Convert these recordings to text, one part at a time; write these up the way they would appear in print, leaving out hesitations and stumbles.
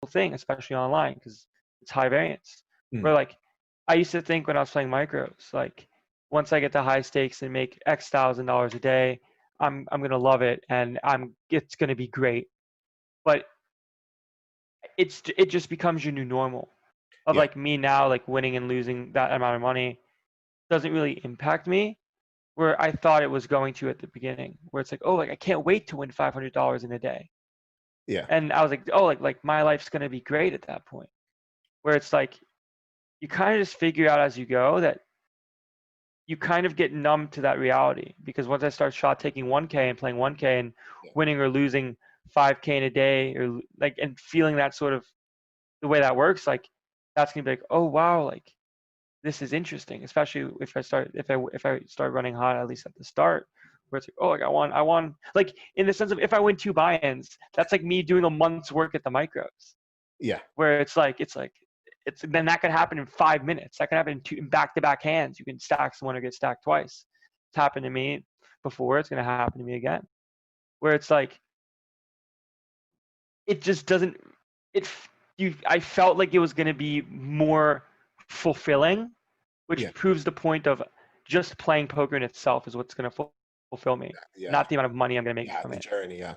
thing, especially online, because it's high variance. Mm. Where like I used to think when I was playing micros, like once I get to high stakes and make X thousand dollars a day, I'm gonna love it and it's gonna be great. But it just becomes your new normal. Of Yeah. like me now, like winning and losing that amount of money doesn't really impact me. Where I thought it was going to at the beginning, where it's like, oh, like I can't wait to win $500 in a day, Yeah. and I was like, oh, like my life's gonna be great at that point. Where it's like you kind of just figure out as you go that you kind of get numb to that reality, because once I start shot taking 1K and playing 1K and Yeah. winning or losing 5K in a day, or like, and feeling that sort of the way that works, like that's gonna be like, oh wow, like this is interesting, especially if I start running hot, at least at the start, where it's like, oh, like I won, like in the sense of if I win 2 buy-ins, that's like me doing a month's work at the micros, Yeah. where it's then that could happen in 5 minutes. That could happen in back-to-back hands. You can stack someone or get stacked twice. It's happened to me before. It's gonna happen to me again. Where it's like it just doesn't. It I felt like it was gonna be more fulfilling, which Yeah. proves the point of just playing poker in itself is what's gonna fulfill me, Yeah. not the amount of money I'm gonna make Yeah. from The it. journey. Yeah.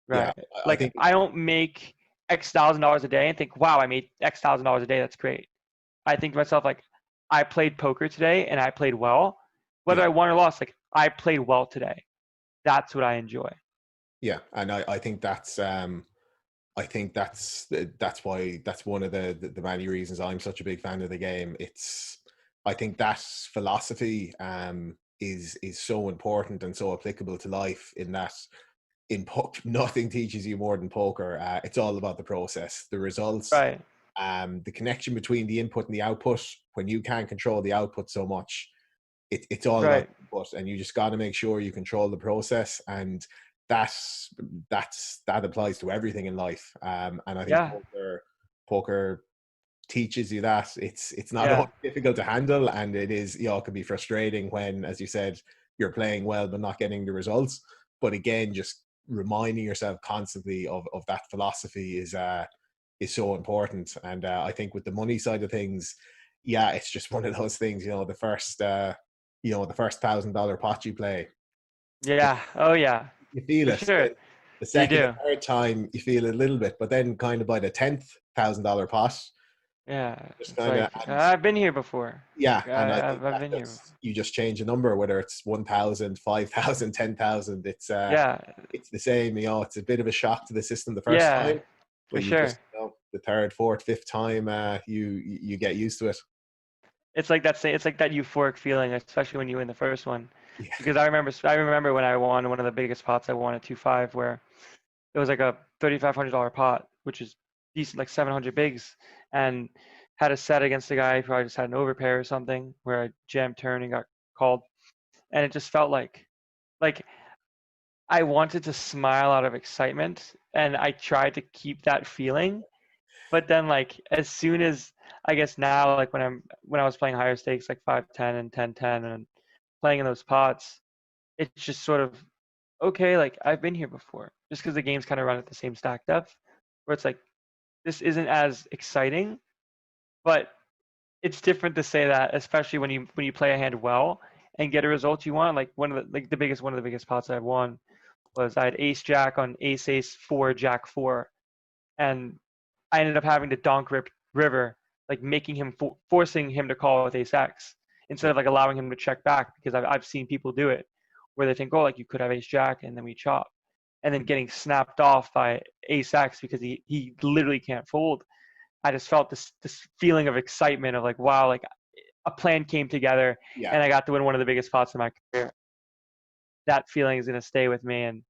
Yeah. Right. I Like think. I don't make X thousand dollars a day and think, wow, I made X thousand dollars a day. That's great. I think to myself, like, I played poker today and I played well. Whether Yeah. I won or lost, like I played well today. That's what I enjoy. Yeah. And I think that's I think that's why that's one of the many reasons I'm such a big fan of the game. It's I think that philosophy is so important and so applicable to life, in that in poker nothing teaches you more than poker. It's all about the process, the results, Right. the connection between the input and the output. When you can't control the output so much, it's all about Right. the input, and you just got to make sure you control the process. And that's that applies to everything in life. And I think Yeah. poker teaches you that it's not always Yeah. difficult to handle, and it is, it can be frustrating when, as you said, you're playing well but not getting the results. But again, just reminding yourself constantly of that philosophy is so important. And I think with the money side of things, yeah, it's just one of those things. The first $1,000 pot you play, Yeah. Oh yeah. you feel For it. sure. Then the You second and do. third time, you feel it a little bit, but then kind of by the $10,000 pot, Yeah. just It's kind of, like and I've been here before. yeah, Like and I think I've that been here. just, you just change a number, whether it's 1,000, 5,000, 10,000. Yeah. It's the same. It's a bit of a shock to the system the first Yeah. time, For but you just, sure. the third, fourth, fifth time, you get used to it. It's like that euphoric feeling, especially when you win the first one. Yeah. Because I remember when I won one of the biggest pots I won at 2.5, where it was like a $3,500 pot, which is decent, like 700 bigs, and had a set against a guy who probably just had an overpair or something, where I jammed turn and got called, and it just felt like I wanted to smile out of excitement, and I tried to keep that feeling, but then like as soon as I guess now, like when I was playing higher stakes like 5-10 and 10-10 and playing in those pots, it's just sort of okay, like I've been here before. Just because the games kind of run at the same stack depth, where it's like this isn't as exciting, but it's different to say that, especially when you play a hand well and get a result you want. Like one of the biggest pots I won was I had ace jack on ace ace four jack four, and I ended up having to donk rip river, like making him forcing him to call with ace x instead Yeah. of like allowing him to check back, because I've seen people do it where they think, oh, like you could have ace jack and then we chop, and then getting snapped off by ace x because he literally can't fold. I just felt this feeling of excitement of like, wow, like a plan came together Yeah. and I got to win one of the biggest pots in my career. That feeling is going to stay with me, and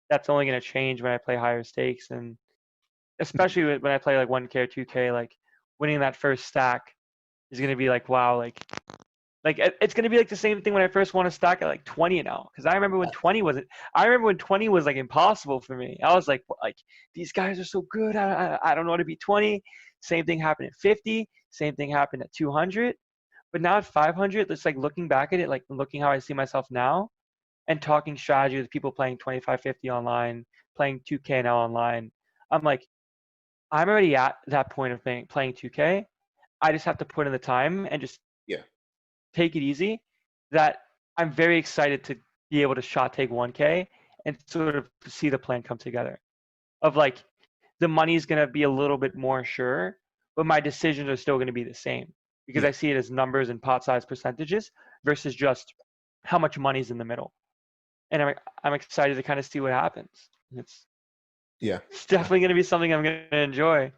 that's only going to change when I play higher stakes, and especially when I play like 1K or 2K, like winning that first stack is going to be like, wow, like it's going to be like the same thing when I first won a stack at like 20 now, because I remember when 20 was like impossible for me. I was like these guys are so good, I don't know how to beat 20. Same thing happened at 50, same thing happened at 200, but now at 500, it's like looking back at it, like looking how I see myself now and talking strategy with people playing 2550 online, playing 2K now online. I'm like, I'm already at that point of playing 2K. I just have to put in the time and just Yeah. take it easy. That I'm very excited to be able to shot take 1K and sort of see the plan come together. Of like, the money's going to be a little bit more sure, but my decisions are still going to be the same because Yeah. I see it as numbers and pot size percentages versus just how much money's in the middle. And I'm excited to kind of see what happens. Yeah. It's definitely going to be something I'm going to enjoy.